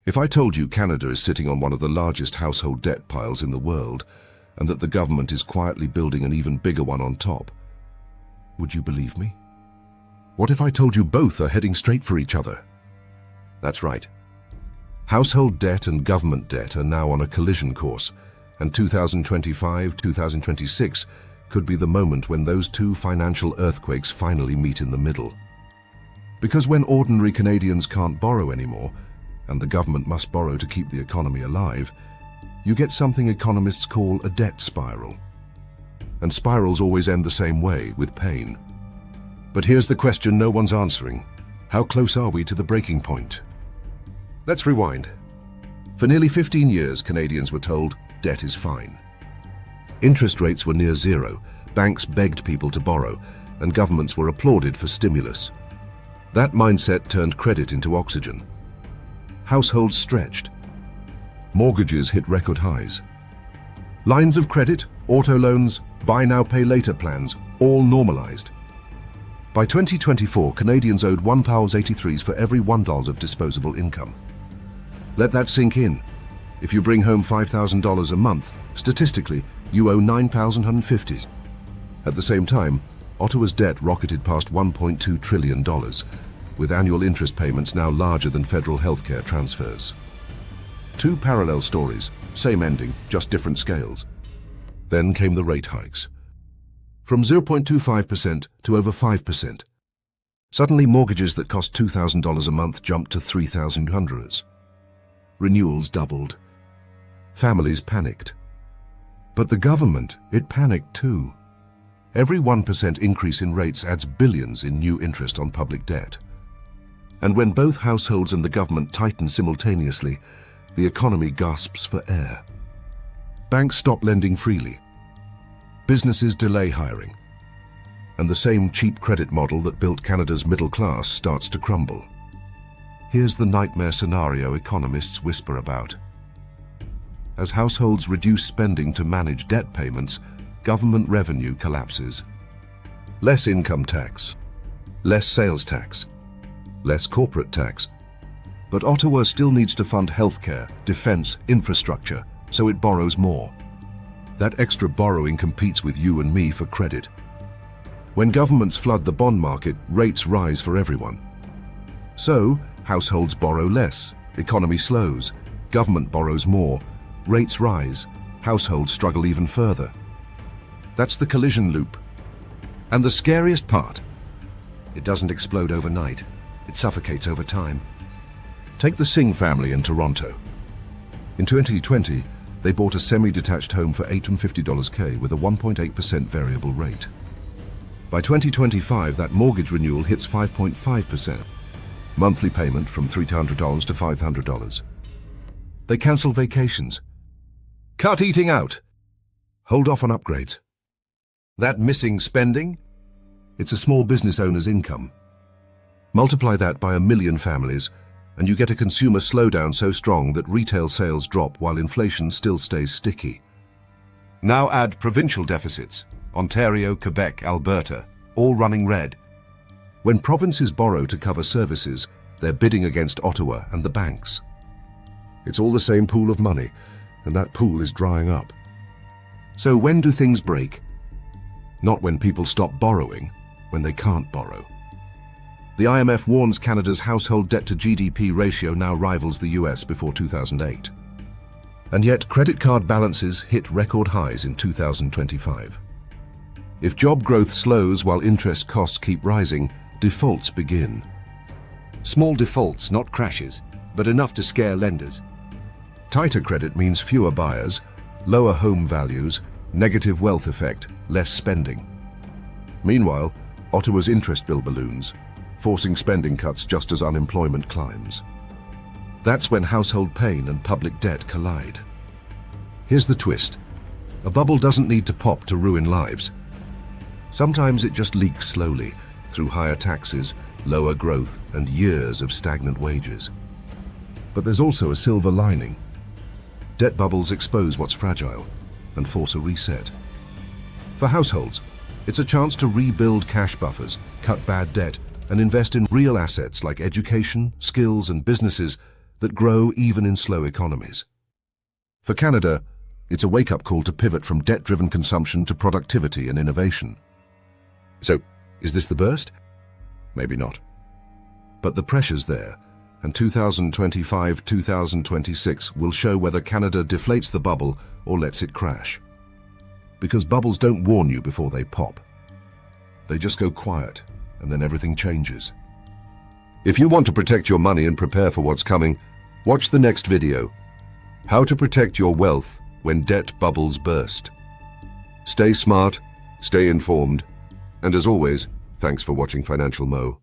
If I told you Canada is sitting on one of the largest household debt piles in the world, and that the government is quietly building an even bigger one on top, would you believe me? What if I told you both are heading straight for each other? That's right. Household debt and government debt are now on a collision course, and 2025-2026 could be the moment when those two financial earthquakes finally meet in the middle. Because when ordinary Canadians can't borrow anymore, and the government must borrow to keep the economy alive, you get something economists call a debt spiral. And spirals always end the same way, with pain. But here's the question no one's answering. How close are we to the breaking point? Let's rewind. For nearly 15 years, Canadians were told debt is fine. Interest rates were near zero, banks begged people to borrow, and governments were applauded for stimulus. That mindset turned credit into oxygen. Households stretched. Mortgages hit record highs. Lines of credit, auto loans, buy now pay later plans, all normalized. By 2024, Canadians owed £1.83 for every $1 of disposable income. Let that sink in. If you bring home $5,000 a month, statistically, you owe £9,150. At the same time, Ottawa's debt rocketed past $1.2 trillion, with annual interest payments now larger than federal healthcare transfers. Two parallel stories, same ending, just different scales. Then came the rate hikes. From 0.25% to over 5%. Suddenly, mortgages that cost $2,000 a month jumped to $3,000. Renewals doubled. Families panicked. But the government, it panicked too. Every 1% increase in rates adds billions in new interest on public debt. And when both households and the government tighten simultaneously, the economy gasps for air. Banks stop lending freely. Businesses delay hiring. And the same cheap credit model that built Canada's middle class starts to crumble. Here's the nightmare scenario economists whisper about. As households reduce spending to manage debt payments, government revenue collapses. Less income tax, less sales tax, less corporate tax. But Ottawa still needs to fund healthcare, defense, infrastructure, so it borrows more. That extra borrowing competes with you and me for credit. When governments flood the bond market, rates rise for everyone. So, households borrow less, economy slows, government borrows more, rates rise, households struggle even further. That's the collision loop. And the scariest part, it doesn't explode overnight, it suffocates over time. Take the Singh family in Toronto. In 2020, they bought a semi-detached home for $850K with a 1.8% variable rate. By 2025, that mortgage renewal hits 5.5%. Monthly payment from $300 to $500. They cancel vacations. Cut eating out. Hold off on upgrades. That missing spending? It's a small business owner's income. Multiply that by 1 million families, and you get a consumer slowdown so strong that retail sales drop while inflation still stays sticky. Now add provincial deficits, Ontario, Quebec, Alberta, all running red. When provinces borrow to cover services, they're bidding against Ottawa and the banks. It's all the same pool of money, and that pool is drying up. So when do things break? Not when people stop borrowing, when they can't borrow. The IMF warns Canada's household debt to GDP ratio now rivals the US before 2008. And yet credit card balances hit record highs in 2025. If job growth slows while interest costs keep rising, defaults begin. Small defaults, not crashes, but enough to scare lenders. Tighter credit means fewer buyers, lower home values, negative wealth effect, less spending. Meanwhile, Ottawa's interest bill balloons, forcing spending cuts just as unemployment climbs. That's when household pain and public debt collide. Here's the twist. A bubble doesn't need to pop to ruin lives. Sometimes it just leaks slowly through higher taxes, lower growth, and years of stagnant wages. But there's also a silver lining. Debt bubbles expose what's fragile and force a reset. For households, it's a chance to rebuild cash buffers, cut bad debt, and invest in real assets like education, skills, and businesses that grow even in slow economies. For Canada, it's a wake-up call to pivot from debt-driven consumption to productivity and innovation. So, is this the burst? Maybe not. But the pressure's there, and 2025-2026 will show whether Canada deflates the bubble or lets it crash. Because bubbles don't warn you before they pop. They just go quiet, and then everything changes. If you want to protect your money and prepare for what's coming, watch the next video. How to protect your wealth when debt bubbles burst. Stay smart, stay informed, and as always, thanks for watching Financial Mo.